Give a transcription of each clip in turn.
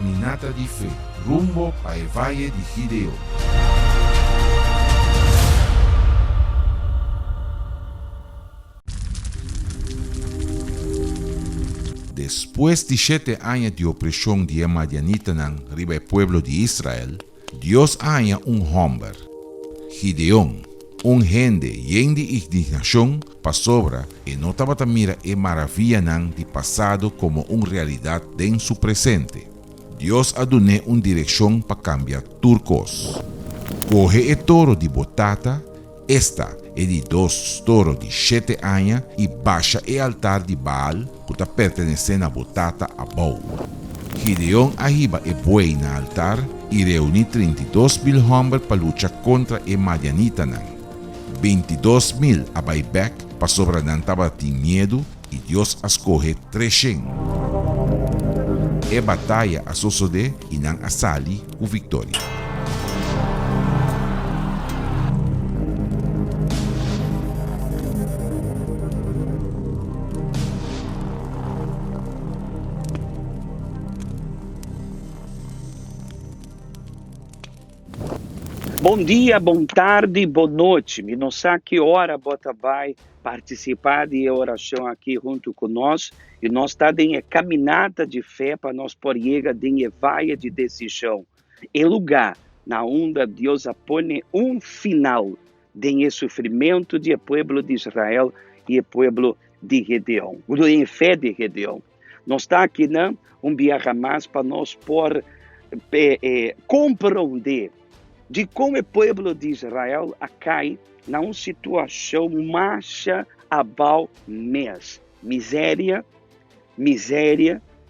Caminata de Fé, rumbo ao Vale de Gideon. Después de 7 años de opresión de Madianita riba el pueblo de Israel, Dios haya un hombre, Gideón, un gente lleno de indignación para sobra y no estaba mira e maravilla de pasado como una realidad en su presente. Dios ha dado una dirección para cambiar turcos. Coge el toro de botata, esta e de 2 toros de 7 años y baixa el altar de Baal que está perteneciendo a botata a Baal. Gideón arriba el buey en el altar y reúne 32,000 hombres para luchar contra el Madianita. 22,000 a buyback para sobranantaba de miedo y Dios escoge 300. E batalha a suceder e não a sali com vitória. Bom dia, boa tarde, boa noite. Me não sei a que hora você vai participar de oração aqui junto conosco. E nós estamos em caminhada de fé para nós por chegar em vaia de decisão. É lugar na onde Deus põe final de sofrimento do povo de Israel e o povo de Gedeão. Em fé de Gedeão. Nós estamos aqui viagem mais para nós por compreender de como o povo de Israel cai na uma situação marcha abal mês. Miséria,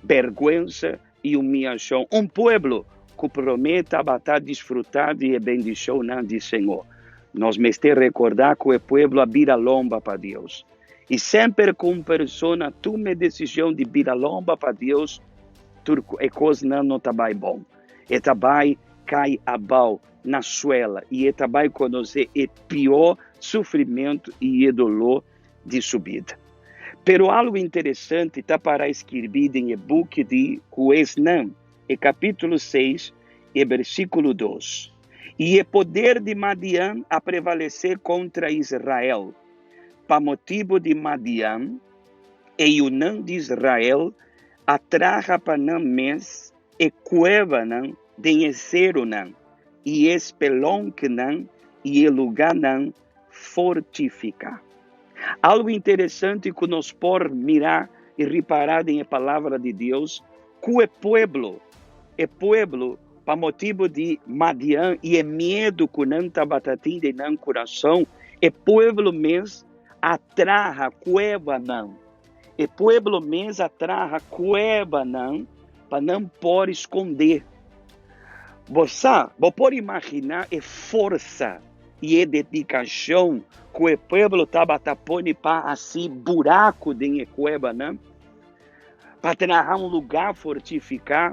vergonha e humilhação. Um povo que promete a desfrutar de bendição do Senhor. Nós me temos recordar que o povo vira lomba para Deus. E sempre com pessoa toma a decisão de virar lomba para Deus, a coisa não está bem bom. E também cai abal na suela e também conhecer o pior sofrimento e dolor de subida. Pero algo interessante está para escrever em o book de Juesnam, capítulo 6, versículo 2. E o poder de Madian a prevalecer contra Israel. Para motivo de Madian, e o não de Israel atraja para não mês e cueva não de Ezero não. E espelonque não, e o lugar não fortificar. Algo interessante que nós por mirar e reparar em a palavra de Deus, que o povo, para motivo de Madian e medo que não está batendo em coração, o povo mesmo atraja cueva não. O povo mesmo atraja cueva não, para não por esconder. Você pode imaginar a força e a dedicação que o povo estava tapando para assim buraco de cueva, não? Para ter um lugar fortificar.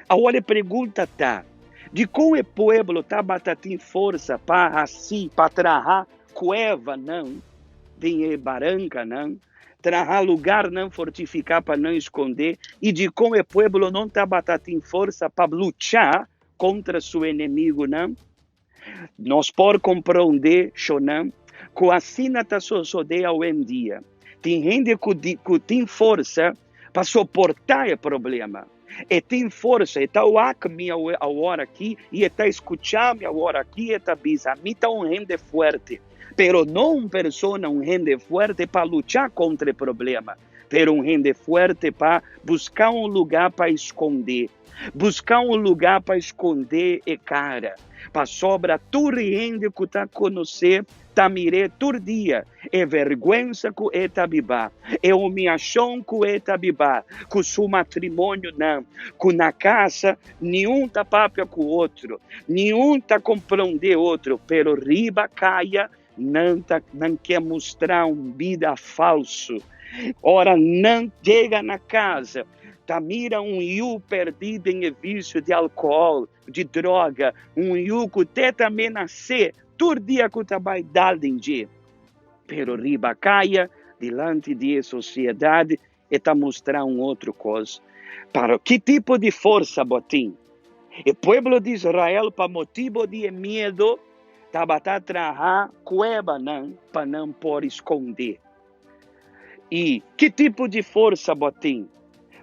Agora a pergunta está, de como o povo estava tendo força para assim, para trazer cueva, não? De barranca, não? Trazer lugar não fortificar para não esconder, e de como o povo não estava tendo força para lutar contra seu inimigo, não? Nós podemos compreender, não? Que assim está sucedendo hoje em dia. Tem gente que tem força para suportar o problema. E tem força, e está agora aqui, e está escutando agora aqui, e está pensando, está um gente forte. Pero não uma pessoa, um gente forte para lutar contra o problema. Pero um gente forte para buscar um lugar para esconder. Buscar um lugar para esconder a cara. Para sobra tu rende que está conhecer, tá mire todo dia. É vergonha que está bibá. É humilhação que está bibá. Com seu matrimônio não. Com na casa, nenhum tá papia com o outro. Nenhum tá compreender outro. Pero riba caia, não quer mostrar vida falso. Ora, não chega na casa. Mira yu perdido em vício de álcool, de droga, yu que até também nasce, todo dia que vai dar dinheiro. Pero riba caia, diante da sociedade, e está mostrando outra coisa. Para que tipo de força botim? O povo de Israel, para motivo de medo, estava a trazer cueva para não por esconder. E que tipo de força botim?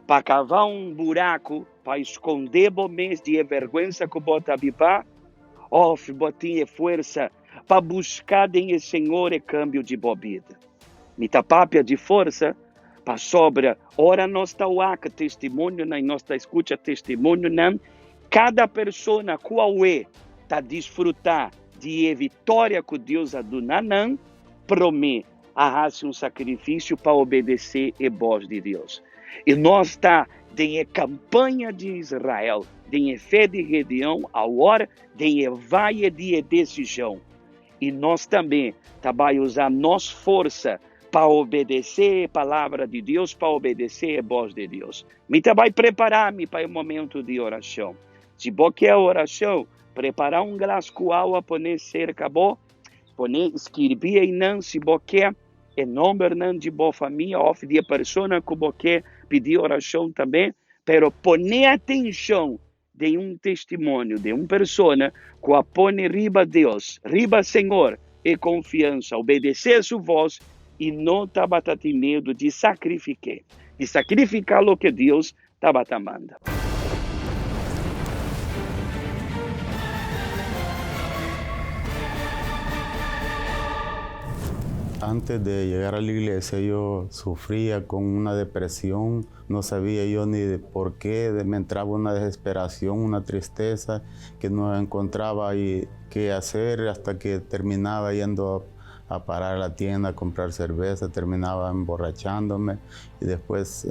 Para cavar buraco, para esconder momentos de vergonha que bota bipar, botim força para buscar em Senhor e câmbio de bobida. Mita papia de força para sobra. Ora nós está o testemunho, nós está escuta testemunho, cada pessoa qual está desfrutar de vitória que Deus adunanan, promete a sacrifício para obedecer a voz de Deus. E nós está em campanha de Israel, em fé de Gedeão, a hora de vaia de decisão. E nós também vai usar nossa força para obedecer a palavra de Deus, para obedecer a voz de Deus. Me vai preparar-me para o momento de oração. Se você quer oração, preparar glass com água, poner cerca, poner escrever e não, se você quer, em nome de boa família, ou de pessoa que você quer pedir oração também, pero poner atenção de testemunho, de pessoa que põe riba Deus, riba Senhor, e confiança, obedecer a sua voz e não estava ter medo de sacrificar o que Deus estava mandando. Antes de llegar a la iglesia yo sufría con una depresión, no sabía yo ni de por qué, me entraba una desesperación, una tristeza que no encontraba qué hacer hasta que terminaba yendo a parar a la tienda a comprar cerveza, terminaba emborrachándome y después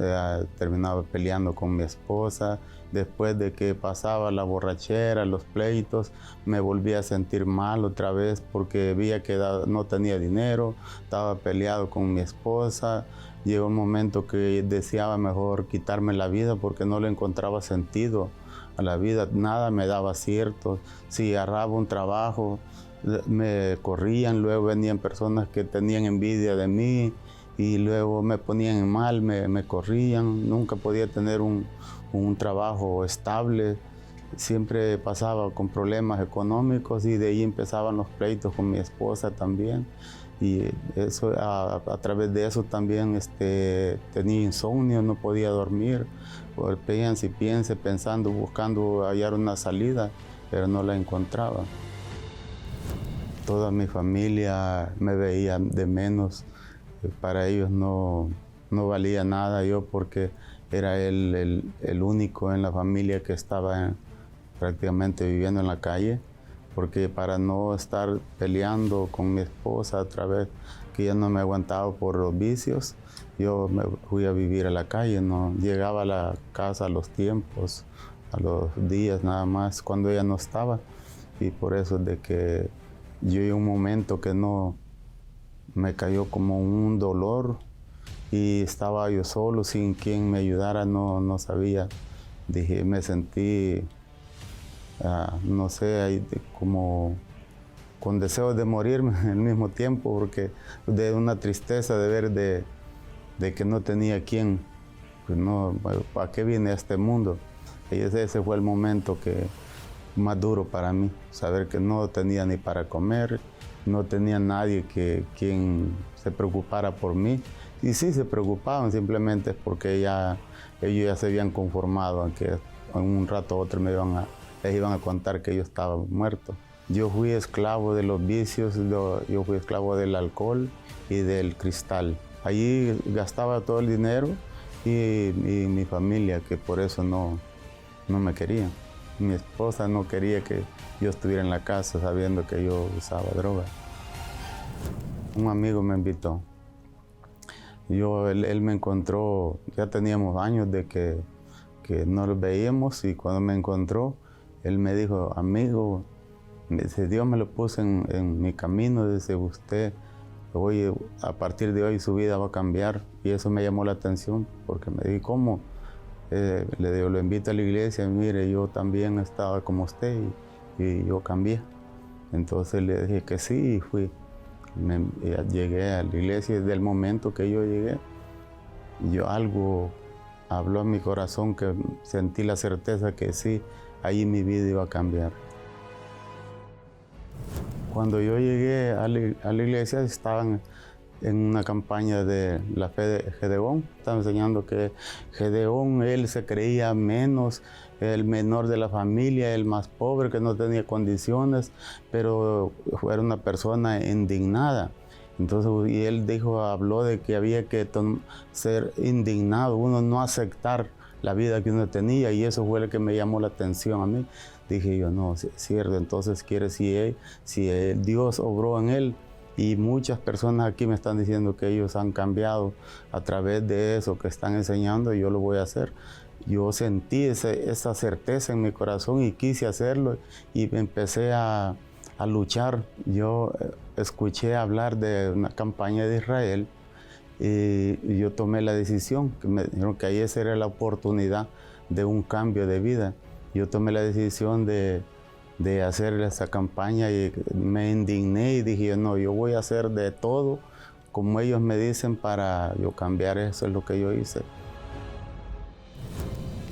terminaba peleando con mi esposa. Después de que pasaba la borrachera, los pleitos, me volví a sentir mal otra vez porque veía que no tenía dinero, estaba peleado con mi esposa. Llegó un momento que deseaba mejor quitarme la vida porque no le encontraba sentido a la vida, nada me daba cierto. Si agarraba un trabajo, me corrían, luego venían personas que tenían envidia de mí y luego me ponían mal, me corrían, nunca podía tener un trabajo estable, siempre pasaba con problemas económicos y de ahí empezaban los pleitos con mi esposa también y eso, a través de eso también tenía insomnio, no podía dormir, piense, pensando, buscando hallar una salida, pero no la encontraba. Toda mi familia me veía de menos, para ellos no valía nada yo porque era el único en la familia que estaba prácticamente viviendo en la calle, porque para no estar peleando con mi esposa otra vez, que ya no me aguantaba por los vicios, yo me fui a vivir a la calle, no llegaba a la casa a los tiempos, a los días nada más, cuando ella no estaba, y por eso de que yo en un momento que no me cayó como un dolor y estaba yo solo sin quien me ayudara, no sabía, dije, me sentí, no sé, como con deseos de morirme al mismo tiempo, porque de una tristeza de ver de que no tenía quien, pues no, ¿para qué vine a este mundo? Y ese fue el momento más duro para mí, saber que no tenía ni para comer, no tenía nadie quien se preocupara por mí. Y sí se preocupaban, simplemente porque ellos ya se habían conformado a que en un rato u otro les iban a contar que yo estaba muerto. Yo fui esclavo de los vicios, yo fui esclavo del alcohol y del cristal. Allí gastaba todo el dinero y mi familia, que por eso no me quería. Mi esposa no quería que yo estuviera en la casa sabiendo que yo usaba droga. Un amigo me invitó. Él me encontró, ya teníamos años de que no lo veíamos y cuando me encontró, él me dijo, amigo, Dios me lo puso en mi camino, dice usted, hoy, a partir de hoy su vida va a cambiar. Y eso me llamó la atención porque me dije, ¿cómo? Le digo, lo invito a la iglesia, mire, yo también estaba como usted y yo cambié. Entonces le dije que sí y fui. Llegué a la iglesia y desde el momento que yo llegué, algo habló en mi corazón, que sentí la certeza que sí, ahí mi vida iba a cambiar. Cuando yo llegué a la iglesia, estaban en una campaña de la fe de Gedeón. Estaban enseñando que Gedeón, él se creía menos, el menor de la familia, el más pobre, que no tenía condiciones, pero era una persona indignada. Entonces, y él habló de que había que ser indignado, uno no aceptar la vida que uno tenía, y eso fue lo que me llamó la atención a mí. Dije yo, no, es cierto, entonces si Dios obró en él, y muchas personas aquí me están diciendo que ellos han cambiado a través de eso que están enseñando, y yo lo voy a hacer. Yo sentí esa certeza en mi corazón y quise hacerlo, y empecé a luchar. Yo escuché hablar de una campaña de Israel, y yo tomé la decisión, que me dijeron que ahí esa era la oportunidad de un cambio de vida. Yo tomé la decisión de hacer esa campaña, y me indigné y dije, no, yo voy a hacer de todo como ellos me dicen para yo cambiar. Eso es lo que yo hice.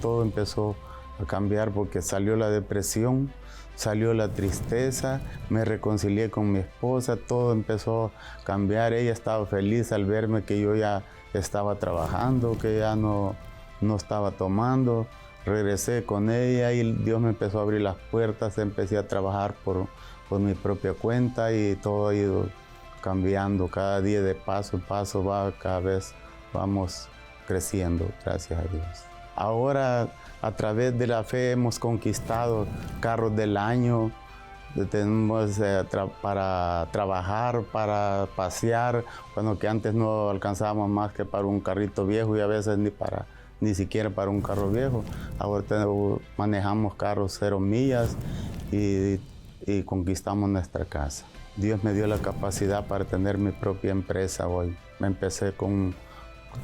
Todo empezó a cambiar porque salió la depresión, salió la tristeza, me reconcilié con mi esposa, todo empezó a cambiar. Ella estaba feliz al verme que yo ya estaba trabajando, que ya no estaba tomando. Regresé con ella y Dios me empezó a abrir las puertas, empecé a trabajar por mi propia cuenta, y todo ha ido cambiando. Cada día de paso en paso cada vez vamos creciendo, gracias a Dios. Ahora, a través de la fe hemos conquistado carros del año, tenemos para trabajar, para pasear, bueno, que antes no alcanzábamos más que para un carrito viejo, y a veces ni siquiera para un carro viejo. Ahora manejamos carros 0 millas y conquistamos nuestra casa. Dios me dio la capacidad para tener mi propia empresa hoy. Me empecé con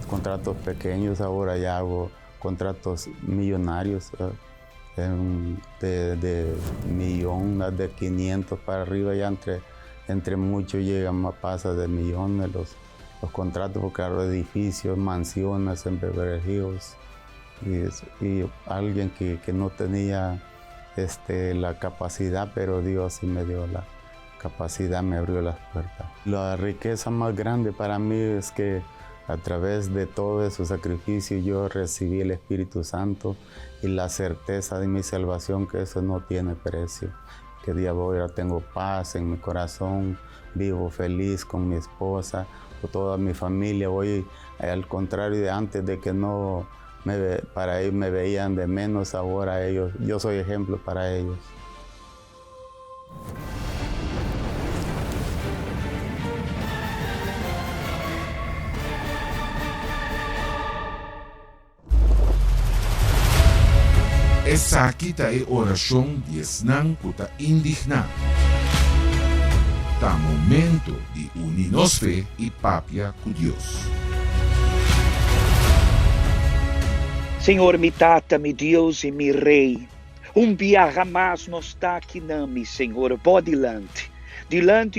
contratos pequeños, ahora ya hago contratos millonarios, de millón, de 500 para arriba, ya entre muchos llegan más, pasa de millones los contratos, porque hago edificios, mansiones en Beverly Hills, y alguien que no tenía la capacidad, pero Dios sí me dio la capacidad, me abrió las puertas. La riqueza más grande para mí es que a través de todo ese sacrificio yo recibí el Espíritu Santo y la certeza de mi salvación, que eso no tiene precio. Que día voy, ahora tengo paz en mi corazón, vivo feliz con mi esposa, con toda mi familia. Hoy, al contrario de antes, de que para ellos me veían de menos, ahora yo soy ejemplo para ellos. Essa kita é oração de esnan kuta indigna. Tá momento de unir nos fé e papia com Deus. Senhor, mi tata, mi Deus e mi Rei, dia jamais nos está aqui nami, Senhor, pó dilante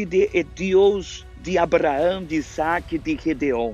de Deus de Abraão, de Isaac, de Gedeon.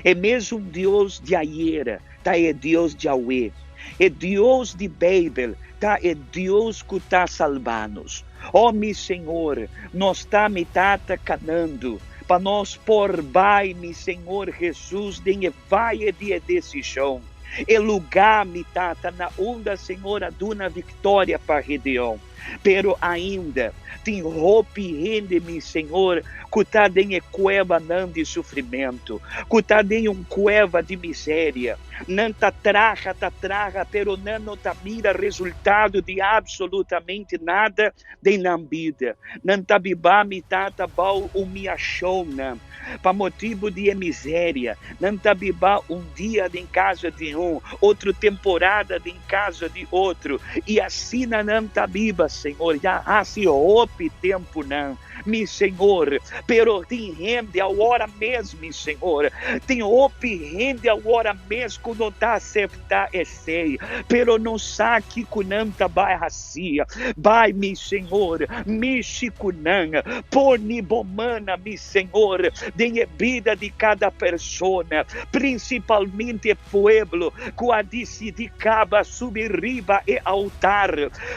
É mesmo Deus de Aiera, tá? É Deus de Yahweh. É Deus de Babel, tá? É Deus que está salvando-nos. Ó, mi Senhor, nós está me tata canando, para nós por vai, mi Senhor Jesus, de vai de decisão. É lugar, mi tata, na onda, Senhor, aduna vitória para Gedeon. Pero ainda tem roupa e rende-me, Senhor, que está em cueva não de sofrimento, que está em cueva de miséria. Não tá traga, pero não tá mira resultado de absolutamente nada de na vida. Não tá bibá, mi tata, bal humilhação, não. Para motivo de miséria, não tá bibá dia em casa de outra temporada em casa de outro, e assim não tá biba, Senhor, já há se roupa tempo não. meu Senhor, pero tem rende agora mesmo, meu Senhor, tem rende agora mesmo quando está aceitar esse, pero não sabe que nanta vai racia, vai, meu Senhor, mexe com nanga, põe bomana, meu Senhor, de vida de cada pessoa, principalmente pueblo, que a decidir caba subir riba e altar,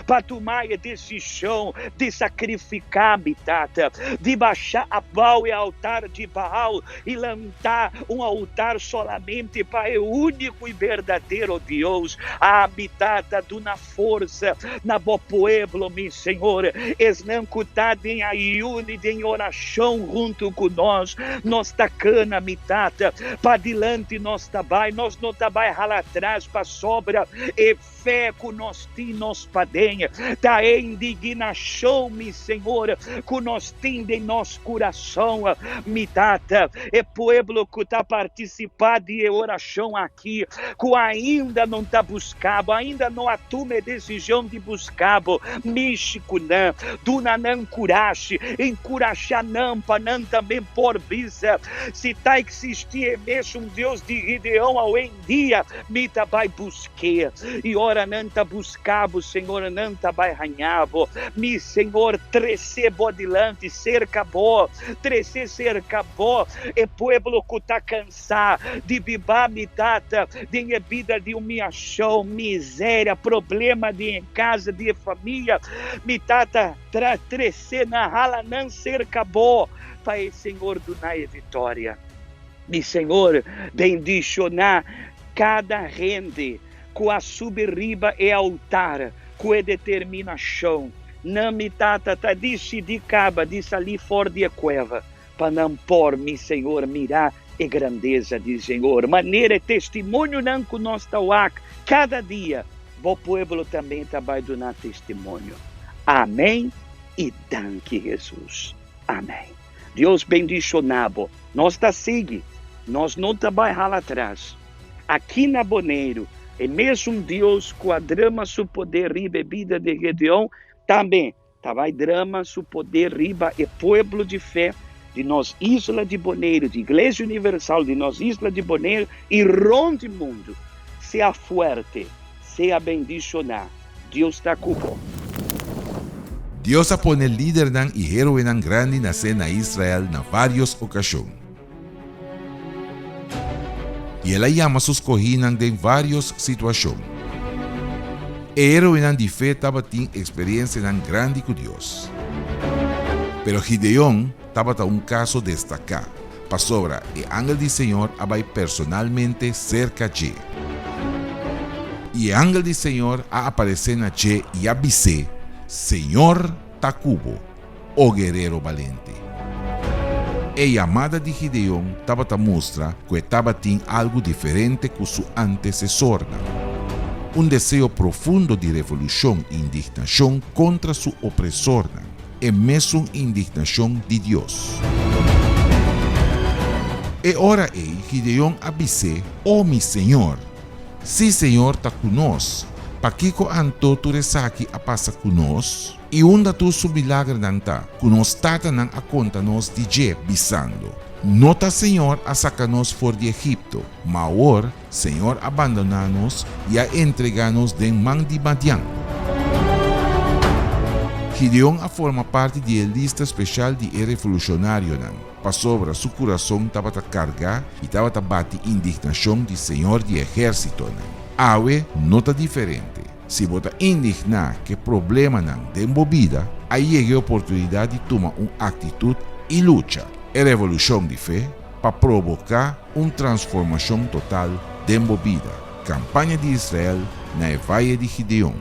para tomar a decisão de sacrificar, mitata, de baixar a Baal e altar de Baal e lançar um altar solamente para o único e verdadeiro Deus, a mitata do na força, na bo pueblo, meu Senhor, esnancutado em ayune, em oração junto com nós tacana, mitata, para dilante nós não tabai rala atrás para sobra, e fé que nós tem, nós padenha, tá indignação, meu Senhor, que nós tem de nosso coração, mitata, e pueblo que tá participando de oração aqui, que ainda não tá buscando, ainda não atume decisão de buscar, Michikunã, Dunanan Curache, Encuraxanampa, Nan também por visa, se tá existir mesmo um Deus de Gideão ao em dia, mita vai buscar, e ora não tá buscado, Senhor, não tá vai ranhavo, mi Senhor, trece bodilante, cerca bo, e pueblo que tá cansado, de viver mitata, de vida de humilhação, miséria, problema de em casa, de família, mitata, trece na rala, não cerca bo, Pai, Senhor, do Nae Vitória. Mi Senhor, bendicionar cada rende, com a subirriba e altar, com a determinação. Não me tata, de caba, disse ali fora de cueva, para não pôr, mi Senhor, mirar a grandeza de Senhor. Maneira e testemunho não que nós tauac, cada dia, o povo também vai dar testemunho. Amém e danke Jesus. Amém. Deus bendicionado. Nós tá seguindo. Nós não trabalhamos lá atrás. Aqui na Boneiro, é mesmo Deus com a drama su poder riba e vida de Gedeão, também vai drama su poder riba e pueblo de fé de nós Isla de Boneiro, de Igreja Universal de nós Isla de Boneiro e ronde mundo. Seja fuerte, seja bendicionar. Deus está com você. Dios apone líder ng e heroe ng grande na cena Israel na várias ocasiões. E ela llama sus cohinang de várias situações. E heroe ng de fé taba ting experiência ng grande com Dios. Pero Gideon taba ta un caso destacar, pa sobra e ángel del Señor abay personalmente cerca de. E ángel del Señor a aparecer na che e avise, Senhor Tacubo, o guerreiro valente. A chamada de Gideon estava a mostrar que estava tem algo diferente com seu antecessor. Desejo profundo de revolução e indignação contra seu opressor, e mesmo indignação de Deus. E ora Gideon avise, meu Senhor, se Senhor está conosco, Pakiko anto tu resaki a passa conosco e unda tu su milagre nanta, kunos tata nang akonta nos DJ bisando. Nota Senhor a sacanos for de Egipto, maor Senhor abandonanos e a entreganos den man di Madian. Gideon a forma parte de lista especial de revolucionário nan. Pa sobra su coração tava a carga e tava a bate indignação de Senhor de exército nan. Awe nota diferente. Se bota indignar que problema não de embobida, aí é a oportunidade de tomar uma atitude e luta. É revolução de fé para provocar uma transformação total de embobida. Campanha de Israel na Valle de Gideon.